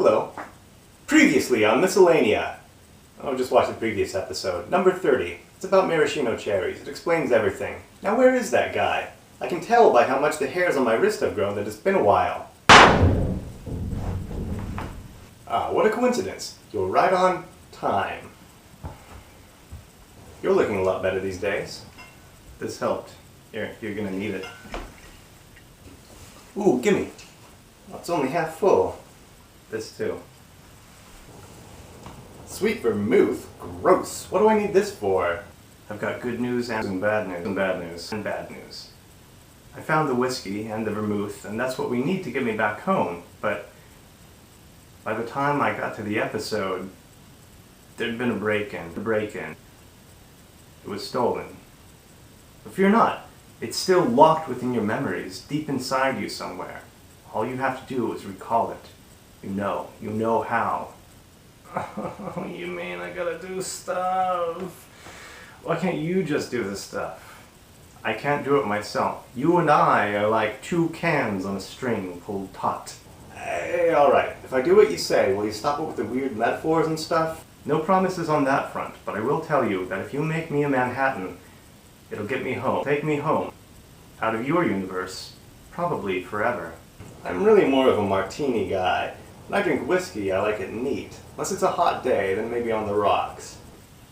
Hello. Previously on Miscellanea. Oh, just watch the previous episode. Number 30. It's about maraschino cherries. It explains everything. Now where is that guy? I can tell by how much the hairs on my wrist have grown that it's been a while. Ah, what a coincidence. You're right on time. You're looking a lot better these days. This helped. Here, you're gonna need it. Ooh, gimme. Oh, it's only half full. This too. Sweet vermouth? Gross. What do I need this for? I've got good news and bad news and bad news and bad news. I found the whiskey and the vermouth, and that's what we need to get me back home, but by the time I got to the episode, there'd been a break-in. It was stolen. But fear not. It's still locked within your memories, deep inside you somewhere. All you have to do is recall it. You know how. Oh, you mean I gotta do stuff? Why can't you just do the stuff? I can't do it myself. You and I are like two cans on a string pulled taut. Hey, alright. If I do what you say, will you stop it with the weird metaphors and stuff? No promises on that front, but I will tell you that if you make me a Manhattan, it'll get me home. Take me home. Out of your universe. Probably forever. I'm really more of a martini guy. When I drink whiskey, I like it neat. Unless it's a hot day, then maybe on the rocks.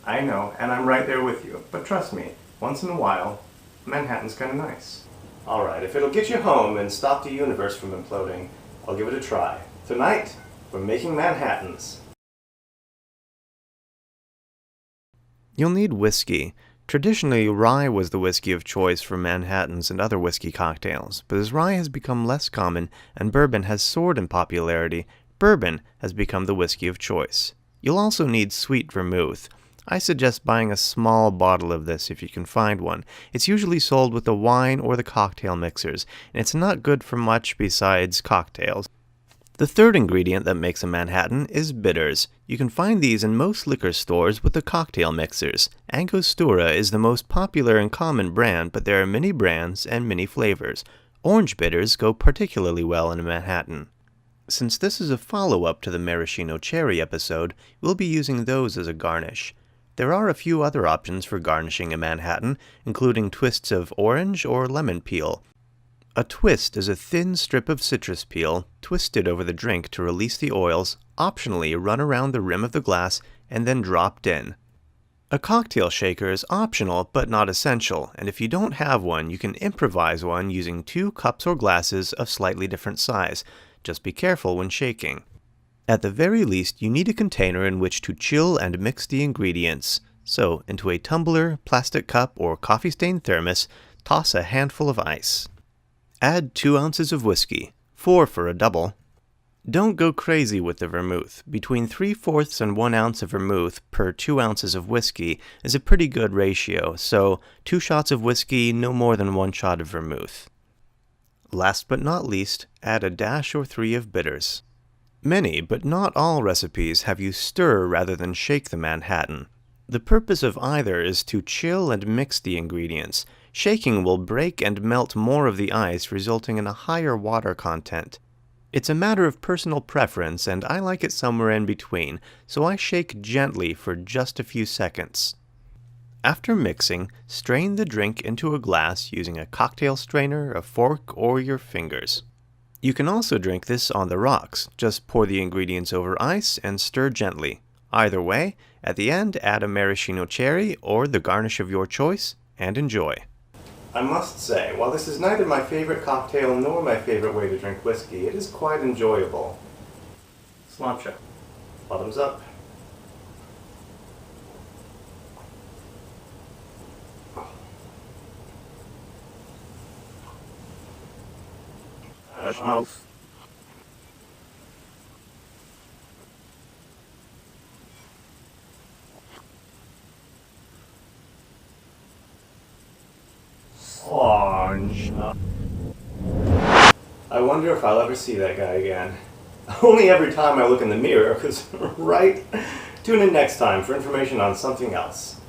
I know, and I'm right there with you. But trust me, once in a while, Manhattan's kinda nice. Alright, if it'll get you home and stop the universe from imploding, I'll give it a try. Tonight, we're making Manhattans. You'll need whiskey. Traditionally, rye was the whiskey of choice for Manhattans and other whiskey cocktails, but as rye has become less common and bourbon has soared in popularity, bourbon has become the whiskey of choice. You'll also need sweet vermouth. I suggest buying a small bottle of this if you can find one. It's usually sold with the wine or the cocktail mixers, and it's not good for much besides cocktails. The third ingredient that makes a Manhattan is bitters. You can find these in most liquor stores with the cocktail mixers. Angostura is the most popular and common brand, but there are many brands and many flavors. Orange bitters go particularly well in a Manhattan. Since this is a follow-up to the maraschino cherry episode, we'll be using those as a garnish. There are a few other options for garnishing a Manhattan, including twists of orange or lemon peel. A twist is a thin strip of citrus peel twisted over the drink to release the oils, optionally run around the rim of the glass, and then dropped in. A cocktail shaker is optional but not essential, and if you don't have one, you can improvise one using 2 cups or glasses of slightly different size. Just be careful when shaking. At the very least, you need a container in which to chill and mix the ingredients. So, into a tumbler, plastic cup, or coffee-stained thermos, toss a handful of ice. Add 2 ounces of whiskey, 4 for a double. Don't go crazy with the vermouth. Between 3/4 and 1 ounce of vermouth per 2 ounces of whiskey is a pretty good ratio, so 2 shots of whiskey, no more than 1 shot of vermouth. Last but not least, add a dash or 3 of bitters. Many, but not all recipes have you stir rather than shake the Manhattan. The purpose of either is to chill and mix the ingredients. Shaking will break and melt more of the ice, resulting in a higher water content. It's a matter of personal preference, and I like it somewhere in between, so I shake gently for just a few seconds. After mixing, strain the drink into a glass using a cocktail strainer, a fork, or your fingers. You can also drink this on the rocks. Just pour the ingredients over ice and stir gently. Either way, at the end, add a maraschino cherry or the garnish of your choice, and enjoy. I must say, while this is neither my favorite cocktail nor my favorite way to drink whiskey, it is quite enjoyable. Sláinte. Bottoms up. Mouth. I wonder if I'll ever see that guy again. Only every time I look in the mirror, because right? Tune in next time for information on something else.